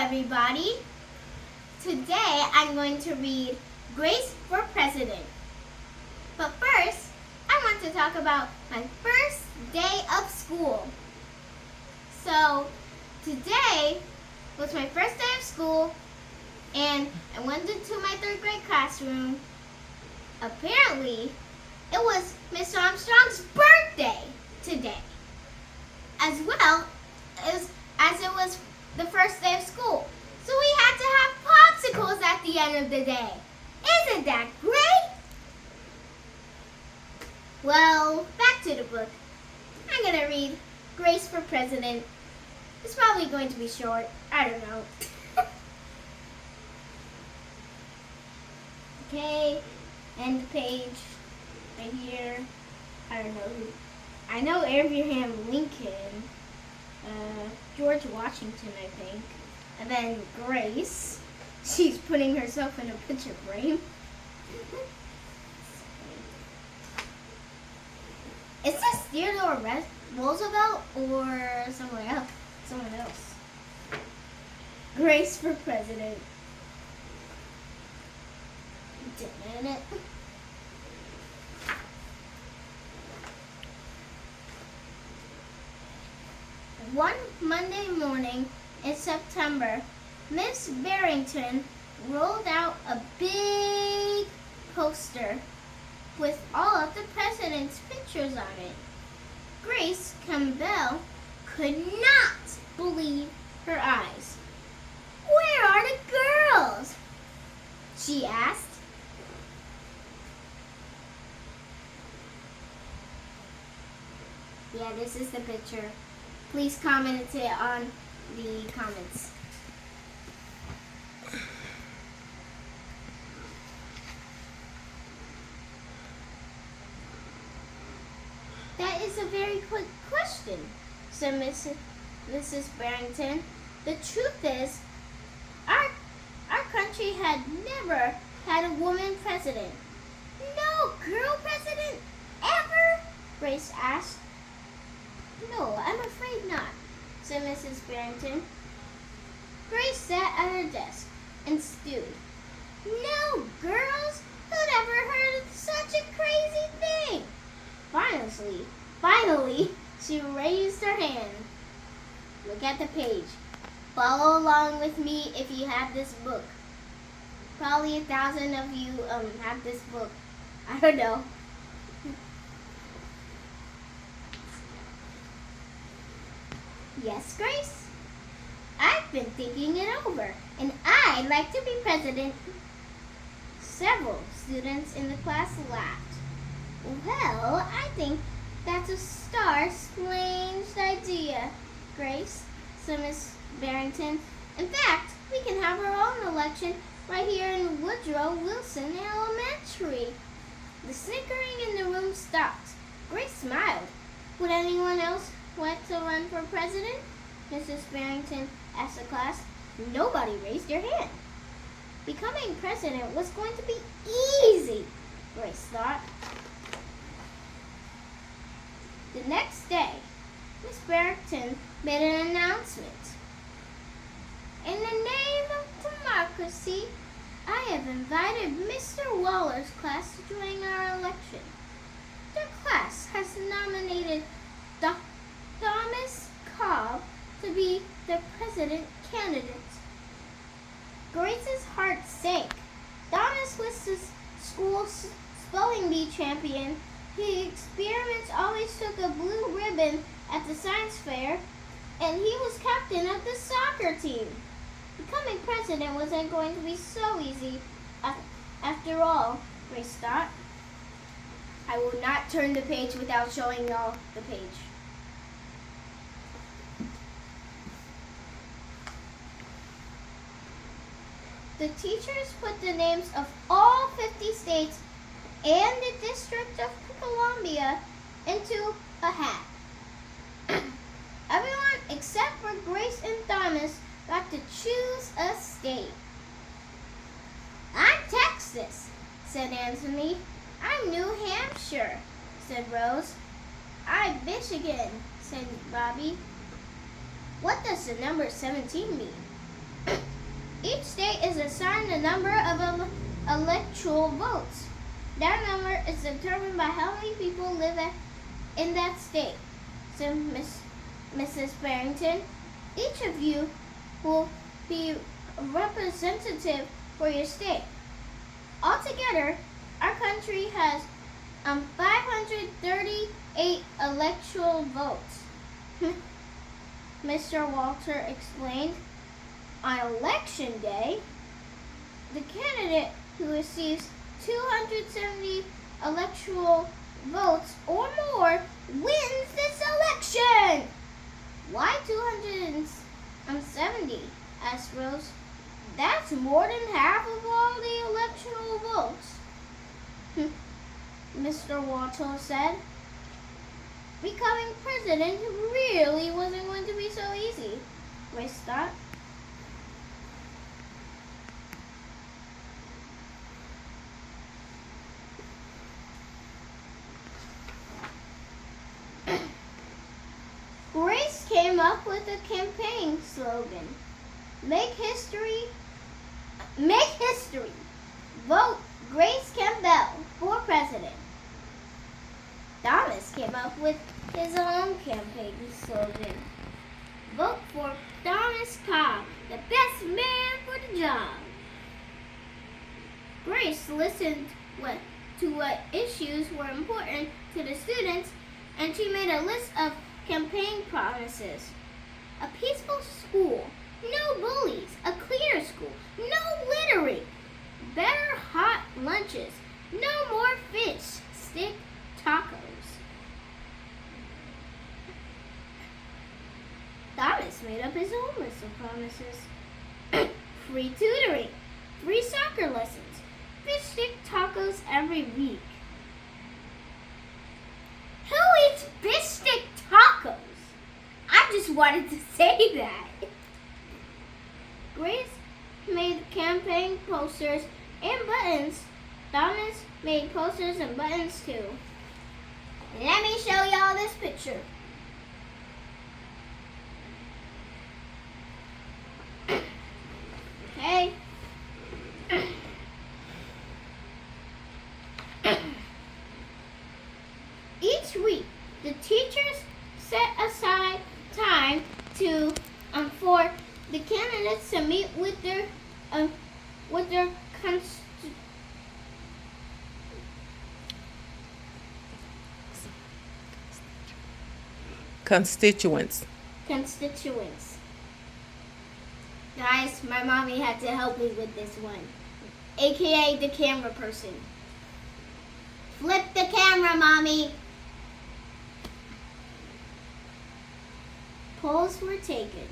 everybody. Today I'm going to read Grace for President. But first, I want to talk about my first day of school. So, today was my first day of school and I went into my third grade classroom. Apparently, it was Miss Armstrong's birthday today. As well as it was the first day of school. So we had to have popsicles at the end of the day. Isn't that great? Well, back to the book. I'm going to read Grace for President. It's probably going to be short. I don't know. Okay, end the page right here. I don't know who. I know Abraham Lincoln. George Washington, I think. And then Grace. She's putting herself in a picture frame. Is this Theodore Roosevelt or someone else? Someone else. Grace for President. Damn it. One Monday morning in September, Miss Barrington rolled out a big poster with all of the president's pictures on it. Grace Campbell could not believe her eyes. "Where are the girls?" she asked. Yeah, this is the picture. Please comment it on the comments. That is a very quick question, said Mrs. Barrington. The truth is, our country had never had a woman president. No girl president ever? Grace asked. "No, I'm afraid not," said Mrs. Barrington. Grace sat at her desk and stewed. "No girls? Who'd ever heard of such a crazy thing?" Finally, she raised her hand. Look at the page. Follow along with me if you have this book. Probably 1,000 of you have this book. I don't know. "Yes, Grace? I've been thinking it over, and I'd like to be president." Several students in the class laughed. "Well, I think that's a star-splanged idea, Grace," said Miss Barrington. "In fact, we can have our own election right here in Woodrow Wilson Elementary." The snickering in the room stopped. Grace smiled. "Would anyone else want to run for president?" Mrs. Barrington asked the class. Nobody raised their hand. Becoming president was going to be easy, Grace thought. The next day, Miss Barrington made an announcement. "In the name of democracy, I have invited Mr. Waller's class to join our election. The class has nominated Thomas Cobb to be the president candidate." Grace's heart sank. Thomas was the school's spelling bee champion. His experiments always took a blue ribbon at the science fair, and he was captain of the soccer team. Becoming president wasn't going to be so easy after all, Grace thought. I will not turn the page without showing y'all the page. The teachers put the names of all 50 states and the District of Columbia into a hat. Everyone except for Grace and Thomas got to choose a state. "I'm Texas," said Anthony. "I'm New Hampshire," said Rose. "I'm Michigan," said Bobby. "What does the number 17 mean?" Each state is assigned a number of electoral votes. That number is determined by how many people live in that state. So, Mrs. Barrington, each of you will be a representative for your state. Altogether, our country has 538 electoral votes. Mr. Walter explained. On election day, the candidate who receives 270 electoral votes or more wins this election. Why 270? Asked Rose. That's more than half of all the electoral votes. Mr. Walter said. Becoming president really wasn't going to be so easy, Grace thought. Grace came up with a campaign slogan. Make history. Vote Grace Campbell for president. Thomas came up with his own campaign slogan. Vote for Thomas Cobb, the best man for the job. Grace listened to what issues were important to the students, and she made a list of campaign promises. A peaceful school, no bullies, a clear school, no littering, better hot lunches, no more fish stick tacos. Thomas made up his own list of promises. Free tutoring, free soccer lessons, fish stick tacos every week. Who eats fish stick tacos? I just wanted to say that. Grace made campaign posters and buttons. Thomas made posters and buttons too. Let me show y'all this picture. Okay. Each week, the teachers set aside time for the candidates to meet with their constituents. Guys, my mommy had to help me with this one, aka the camera person. Flip the camera, mommy. Polls were taken.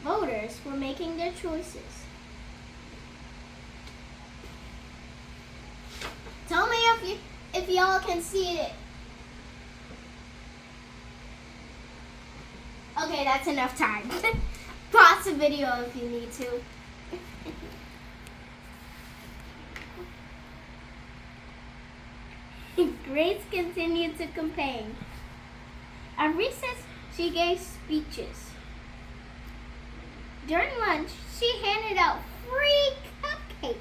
Voters were making their choices. Tell me if y'all can see it. Okay, that's enough time. Pause the video if you need to. Grace continued to campaign. At recess, she gave speeches. During lunch, she handed out free cupcakes.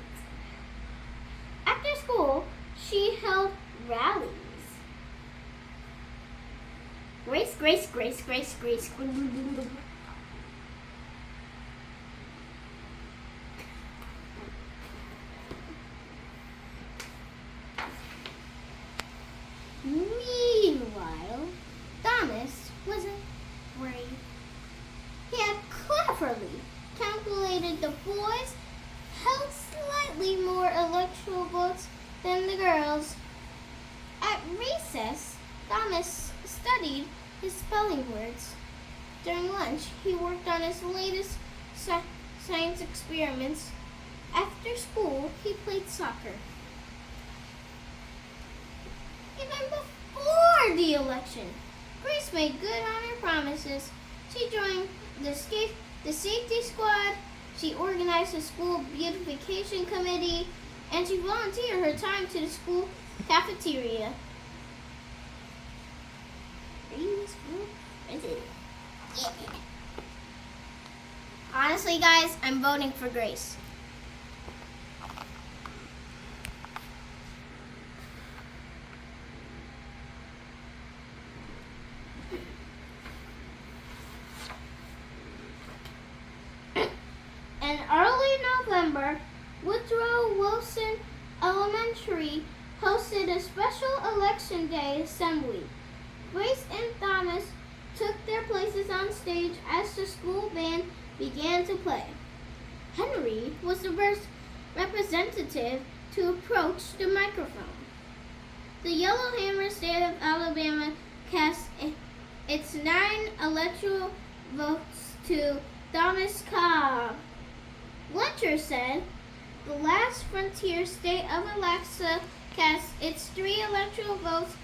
After school, she held rallies. Grace. Meanwhile, Thomas wasn't brave. He had cleverly calculated the boys held slightly more electoral votes than the girls. At recess, Thomas studied his spelling words. During lunch, he worked on his latest science experiments. After school, he played soccer. Even before the election, Grace made good on her promises. She joined the safety squad, she organized the school beautification committee, and she volunteered her time to the school cafeteria. Yeah. Honestly, guys, I'm voting for Grace. In early November, Woodrow Wilson Elementary hosted a special Election Day assembly. Grace and Thomas took their places on stage as the school band began to play. Henry was the first representative to approach the microphone. The Yellowhammer State of Alabama cast its 9 electoral votes to Thomas Cobb. Letcher said, the last frontier state of Alaska cast its 3 electoral votes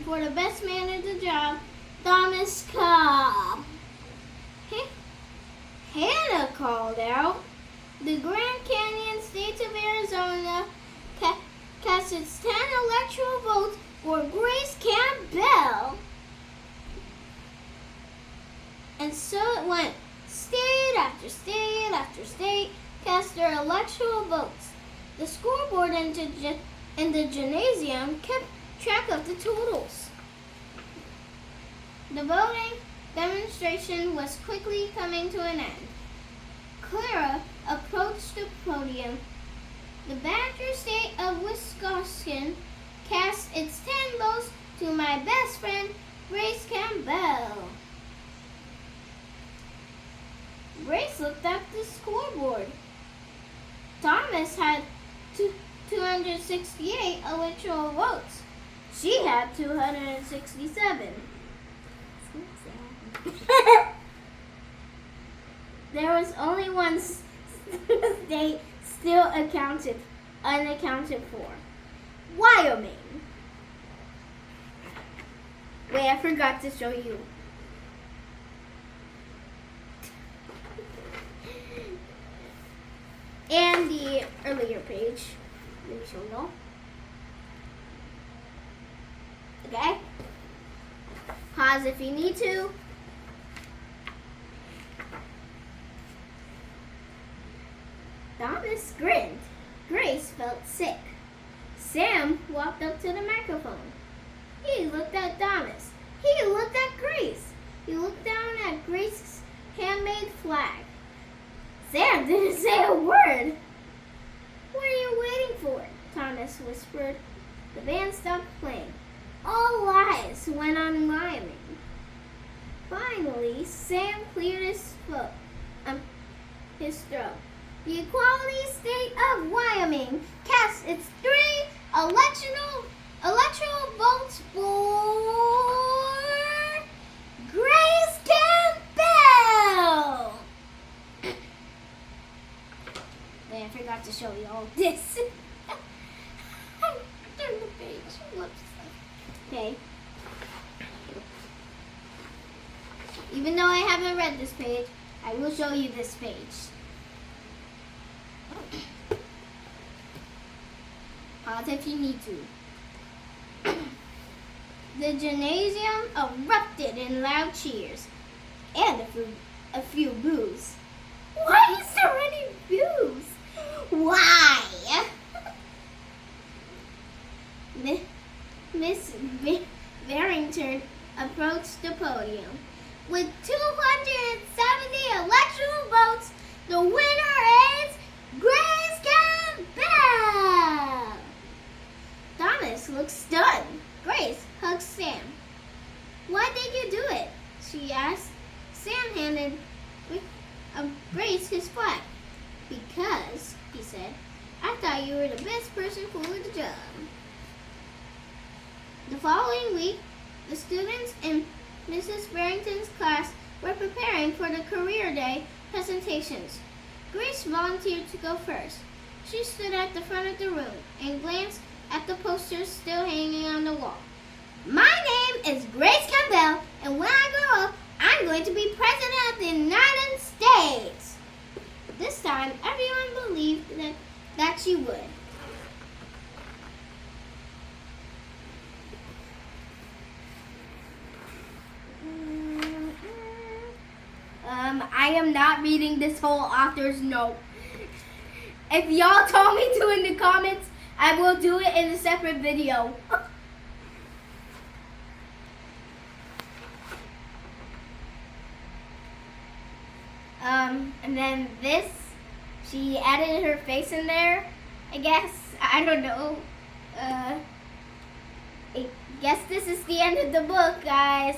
for the best man at the job, Thomas Cobb. Hannah called out, the Grand Canyon State of Arizona cast its 10 electoral votes for Grace Campbell. And so it went. State after state after state cast their electoral votes. The scoreboard in the gymnasium kept track of the totals. The voting demonstration was quickly coming to an end. Clara approached the podium. The Badger State of Wisconsin cast its 10 votes to my best friend, Grace Campbell. Grace looked at the scoreboard. Thomas had 268 electoral votes. She had 267. There was only one state still unaccounted for. Wyoming. Wait, I forgot to show you. And the earlier page. Let me show you. Okay? Pause if you need to. Thomas grinned. Grace felt sick. Sam walked up to the microphone. He looked at Thomas. He looked at Grace. He looked down at Grace's handmade flag. Sam didn't say a word. What are you waiting for? Thomas whispered. The band stopped playing. All eyes went on Wyoming. Finally, Sam cleared his throat. The Equality State of Wyoming cast its 3 electoral votes for Grace Campbell. Wait, I forgot to show you all this. Turn the page. Whoops. Okay. Even though I haven't read this page, I will show you this page. Pause if you need to. The gymnasium erupted in loud cheers and a few boos. Why is there any boos? Why? Miss Barrington approached the podium. With 270 electoral votes, the winner is Grace Campbell. Thomas looked stunned. Grace hugged Sam. Why did you do it? She asked. Sam handed Grace his flag. Because, he said, I thought you were the best person for the job. The following week, the students in Mrs. Barrington's class were preparing for the Career Day presentations. Grace volunteered to go first. She stood at the front of the room and glanced at the posters still hanging on the wall. My name is Grace Campbell, and when I grow up, I'm going to be President of the United States. This time, everyone believed that she would. I am not reading this whole author's note. If y'all told me to in the comments, I will do it in a separate video. And then this she added her face in there, I guess. I don't know. I guess this is the end of the book, guys.